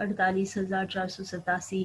48,487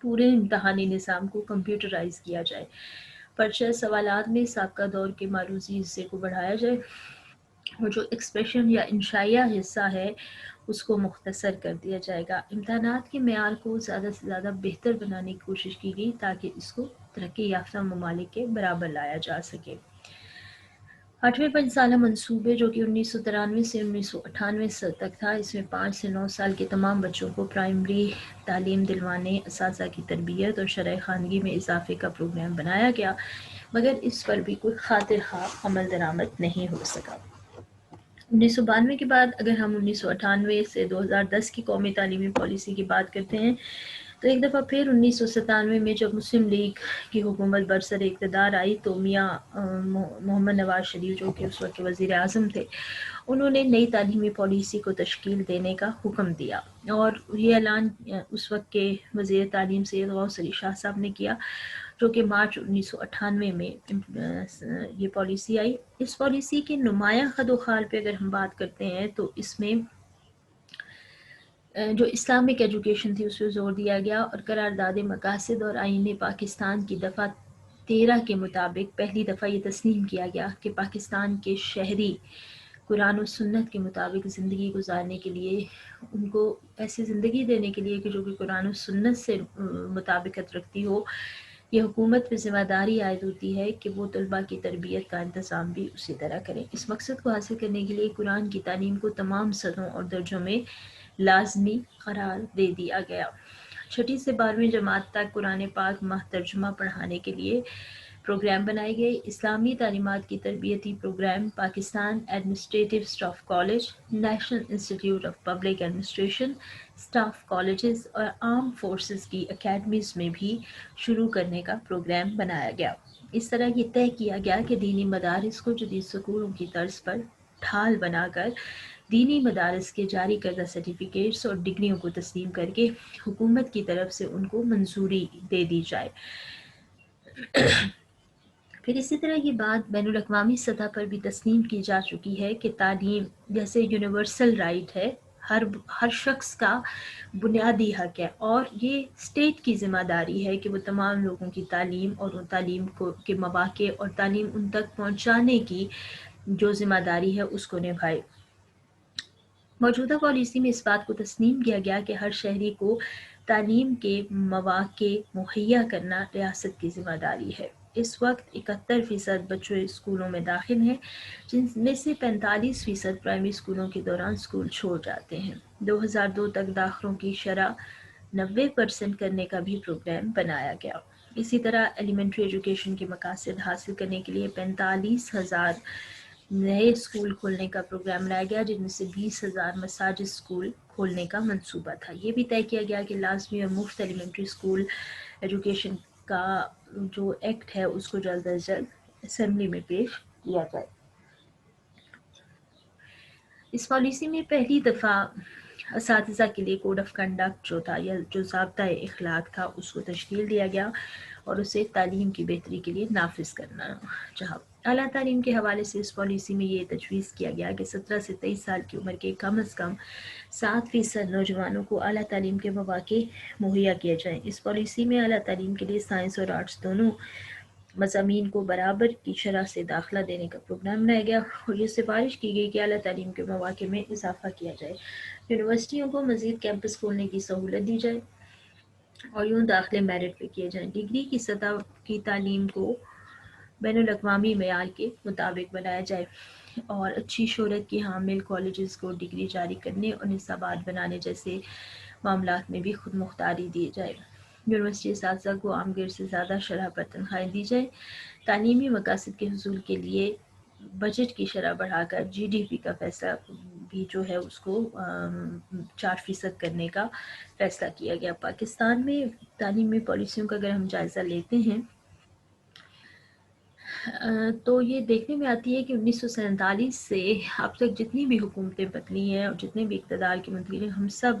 پورے امتحانی نظام کو کمپیوٹرائز کیا جائے، پرچہ سوالات میں سابقہ دور کے معروضی حصے کو بڑھایا جائے اور جو ایکسپریشن یا انشائیہ حصہ ہے اس کو مختصر کر دیا جائے گا۔ امتحانات کے معیار کو زیادہ سے زیادہ بہتر بنانے کی کوشش کی گئی تاکہ اس کو ترقی یافتہ ممالک کے برابر لایا جا سکے۔ 8ویں 5 سالہ منصوبے جو کہ 1993 سے 1998 تک تھا، اس میں 5 سے 9 سال کے تمام بچوں کو پرائمری تعلیم دلوانے، اساتذہ کی تربیت اور شرح خواندگی میں اضافے کا پروگرام بنایا گیا، مگر اس پر بھی کوئی خاطر خواہ عمل درآمد نہیں ہو سکا۔ 1992 کے بعد اگر ہم 1998 سے 2010 کی قومی تعلیمی پالیسی کی بات کرتے ہیں تو ایک دفعہ پھر 1997 میں جب مسلم لیگ کی حکومت برسر اقتدار آئی تو میاں محمد نواز شریف جو کہ اس وقت کے وزیر اعظم تھے، انہوں نے نئی تعلیمی پالیسی کو تشکیل دینے کا حکم دیا اور یہ اعلان اس وقت کے وزیر تعلیم سید غوث علی شاہ صاحب نے کیا، جو کہ مارچ 1998 میں یہ پالیسی آئی۔ اس پالیسی کے نمایاں خد و خال پہ اگر ہم بات کرتے ہیں تو اس میں جو اسلامک ایجوکیشن تھی اس پہ زور دیا گیا اور قرارداد مقاصد اور آئین پاکستان کی دفعہ 13 کے مطابق پہلی دفعہ یہ تسلیم کیا گیا کہ پاکستان کے شہری قرآن و سنت کے مطابق زندگی گزارنے کے لیے، ان کو ایسی زندگی دینے کے لیے کہ جو کہ قرآن و سنت سے مطابقت رکھتی ہو، یہ حکومت پہ ذمہ داری عائد ہوتی ہے کہ وہ طلباء کی تربیت کا انتظام بھی اسی طرح کریں۔ اس مقصد کو حاصل کرنے کے لیے قرآن کی تعلیم کو تمام سطحوں اور درجوں میں لازمی قرار دے دیا گیا۔ 6 سے 12ویں جماعت تک قرآن پاک ماہ ترجمہ پڑھانے کے لیے پروگرام بنائے گئے۔ اسلامی تعلیمات کی تربیتی program Pakistan administrative staff college, national institute of public administration, staff colleges اور آرم فورسز کی اکیڈمیز میں بھی شروع کرنے کا پروگرام بنایا گیا۔ اس طرح یہ طے کیا گیا کہ دینی مدارس کو جدید سکولوں کی طرز پر ڈھال بنا کر دینی مدارس کے جاری کردہ سرٹیفکیٹس اور ڈگریوں کو تسلیم کر کے حکومت کی طرف سے ان کو منظوری دے دی جائے۔ پھر اسی طرح یہ بات بین الاقوامی سطح پر بھی تسلیم کی جا چکی ہے کہ تعلیم جیسے یونیورسل رائٹ ہے، ہر شخص کا بنیادی حق ہے اور یہ اسٹیٹ کی ذمہ داری ہے کہ وہ تمام لوگوں کی تعلیم اور ان تعلیم کے مواقع اور تعلیم ان تک پہنچانے کی جو ذمہ داری ہے اس کو نبھائے۔ موجودہ پالیسی میں اس بات کو تسلیم کیا گیا کہ ہر شہری کو تعلیم کے مواقع مہیا کرنا ریاست کی ذمہ داری ہے۔ اس وقت 71% بچے اسکولوں میں داخل ہیں، جن میں سے 45% پرائمری اسکولوں کے دوران اسکول چھوڑ جاتے ہیں۔ 2002 تک داخلوں کی شرح 90% کرنے کا بھی پروگرام بنایا گیا۔ اسی طرح ایلیمنٹری ایجوکیشن کے مقاصد حاصل کرنے کے لیے 45,000 نئے اسکول کھولنے کا پروگرام لایا گیا، جن میں سے 20,000 مساجد اسکول کھولنے کا منصوبہ تھا۔ یہ بھی طے کیا گیا کہ لازمی اور مفت ایلیمنٹری اسکول ایجوکیشن کا جو ایکٹ ہے اس کو جلد از جلد اسمبلی میں پیش کیا جائے۔ اس پالیسی میں پہلی دفعہ اساتذہ کے لیے کوڈ آف کنڈکٹ جو تھا یا جو ضابطۂ اخلاق تھا اس کو تشکیل دیا گیا اور اسے تعلیم کی بہتری کے لیے نافذ کرنا چاہا۔ اعلیٰ تعلیم کے حوالے سے اس پالیسی میں یہ تجویز کیا گیا کہ 17 سے 23 سال کی عمر کے کم از کم 7% نوجوانوں کو اعلیٰ تعلیم کے مواقع مہیا کیے جائیں۔ اس پالیسی میں اعلیٰ تعلیم کے لیے سائنس اور آرٹس دونوں مضامین کو برابر کی شرح سے داخلہ دینے کا پروگرام بنایا گیا اور یہ سفارش کی گئی کہ اعلیٰ تعلیم کے مواقع میں اضافہ کیا جائے، یونیورسٹیوں کو مزید کیمپس کھولنے کی سہولت دی جائے اور یوں داخلے میرٹ پہ کیے جائیں۔ ڈگری کی سطح کی تعلیم کو بین الاقوامی معیار کے مطابق بنایا جائے اور اچھی شہرت کی حامل کالجز کو ڈگری جاری کرنے اور نصابات بنانے جیسے معاملات میں بھی خود مختاری دی جائے۔ یونیورسٹی اساتذہ کو عام گریڈ سے زیادہ شرح پر تنخواہیں دی جائیں۔ تعلیمی مقاصد کے حصول کے لیے بجٹ کی شرح بڑھا کر جی ڈی پی کا فیصلہ بھی جو ہے اس کو 4% کرنے کا فیصلہ کیا گیا۔ پاکستان میں تعلیمی پالیسیوں کا اگر ہم جائزہ لیتے ہیں تو یہ دیکھنے میں آتی ہے کہ 1947 سے اب تک جتنی بھی حکومتیں بدلی ہیں اور جتنے بھی اقتدار کے منتقل ہیں، ہم سب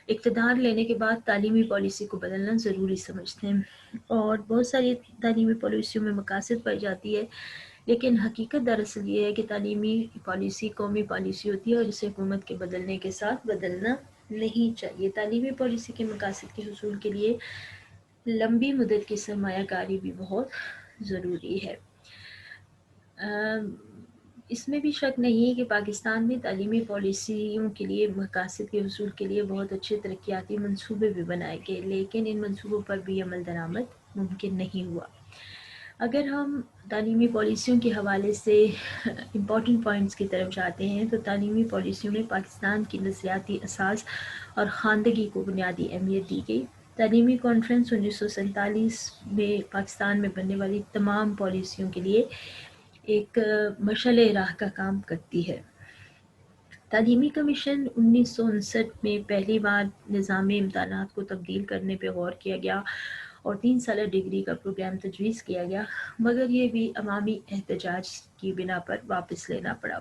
اقتدار لینے کے بعد تعلیمی پالیسی کو بدلنا ضروری سمجھتے ہیں اور بہت ساری تعلیمی پالیسیوں میں مقاصد پائی جاتی ہے، لیکن حقیقت دراصل یہ ہے کہ تعلیمی پالیسی قومی پالیسی ہوتی ہے اور اسے حکومت کے بدلنے کے ساتھ بدلنا نہیں چاہیے۔ تعلیمی پالیسی کے مقاصد کے حصول کے لیے لمبی مدت کی سرمایہ کاری بھی بہت ضروری ہے۔ اس میں بھی شک نہیں ہے کہ پاکستان میں تعلیمی پالیسیوں کے لیے مقاصد کے حصول کے لیے بہت اچھے ترقیاتی منصوبے بھی بنائے گئے، لیکن ان منصوبوں پر بھی عمل درآمد ممکن نہیں ہوا۔ اگر ہم تعلیمی پالیسیوں کے حوالے سے امپورٹنٹ پوائنٹس کی طرف جاتے ہیں تو تعلیمی پالیسیوں میں پاکستان کی نظریاتی اساس اور خواندگی کو بنیادی اہمیت دی گئی۔ تعلیمی کانفرنس 1947 میں پاکستان میں بننے والی تمام پالیسیوں کے لیے ایک مشعل راہ کا کام کرتی ہے۔ تعلیمی کمیشن 1959 میں پہلی بار نظام امتحانات کو تبدیل کرنے پہ غور کیا گیا اور 3 سالہ ڈگری کا پروگرام تجویز کیا گیا، مگر یہ بھی عوامی احتجاج کی بنا پر واپس لینا پڑا۔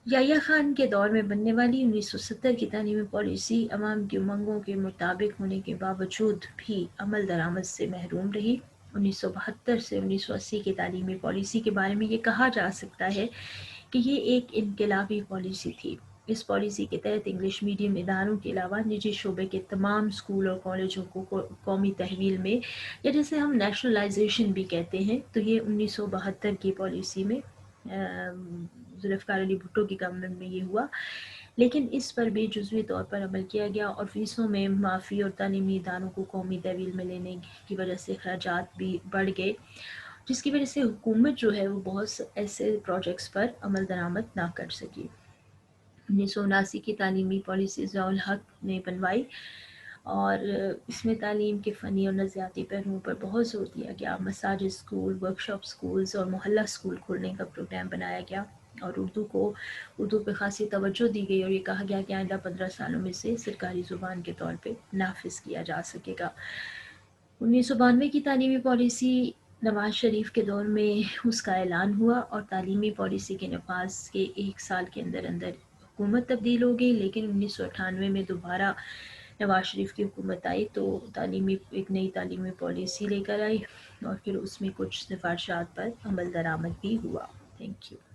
یحییٰ خان کے دور میں بننے والی 1970 کی تعلیمی پالیسی عوام کی امنگوں کے مطابق ہونے کے باوجود بھی عمل درآمد سے محروم رہی۔ 1972 سے 1980 کی تعلیمی پالیسی کے بارے میں یہ کہا جا سکتا ہے کہ یہ ایک انقلابی پالیسی تھی۔ اس پالیسی کے تحت انگلش میڈیم اداروں کے علاوہ نجی شعبے کے تمام اسکول اور کالجوں کو قومی تحویل میں، یا جسے ہم نیشنلائزیشن بھی کہتے ہیں، تو یہ 1972 کی پالیسی میں ذوالفقار علی بھٹو کی گورنمنٹ میں یہ ہوا، لیکن اس پر بھی جزوی طور پر عمل کیا گیا اور فیسوں میں معافی اور تعلیمی اداروں کو قومی تحویل میں لینے کی وجہ سے اخراجات بھی بڑھ گئے، جس کی وجہ سے حکومت جو ہے وہ بہت ایسے پروجیکٹس پر عمل درآمد نہ کر سکی۔ 1979 کی تعلیمی پالیسی ضیاء الحق نے بنوائی اور اس میں تعلیم کے فنی اور نظریاتی پہلوؤں پر بہت زور دیا گیا۔ مساجد اسکول، ورکشاپ اسکولز اور محلہ اسکول کھولنے کا پروگرام بنایا گیا اور اردو پہ خاصی توجہ دی گئی اور یہ کہا گیا کہ آئندہ 15 سالوں میں سے سرکاری زبان کے طور پہ نافذ کیا جا سکے گا۔ 1992 کی تعلیمی پالیسی نواز شریف کے دور میں اس کا اعلان ہوا اور تعلیمی پالیسی کے نفاذ کے 1 سال کے اندر اندر حکومت تبدیل ہو گئی، لیکن 1998 میں دوبارہ نواز شریف کی حکومت آئی تو ایک نئی تعلیمی پالیسی لے کر آئی اور پھر اس میں کچھ سفارشات پر عمل درآمد بھی ہوا۔ Thank you.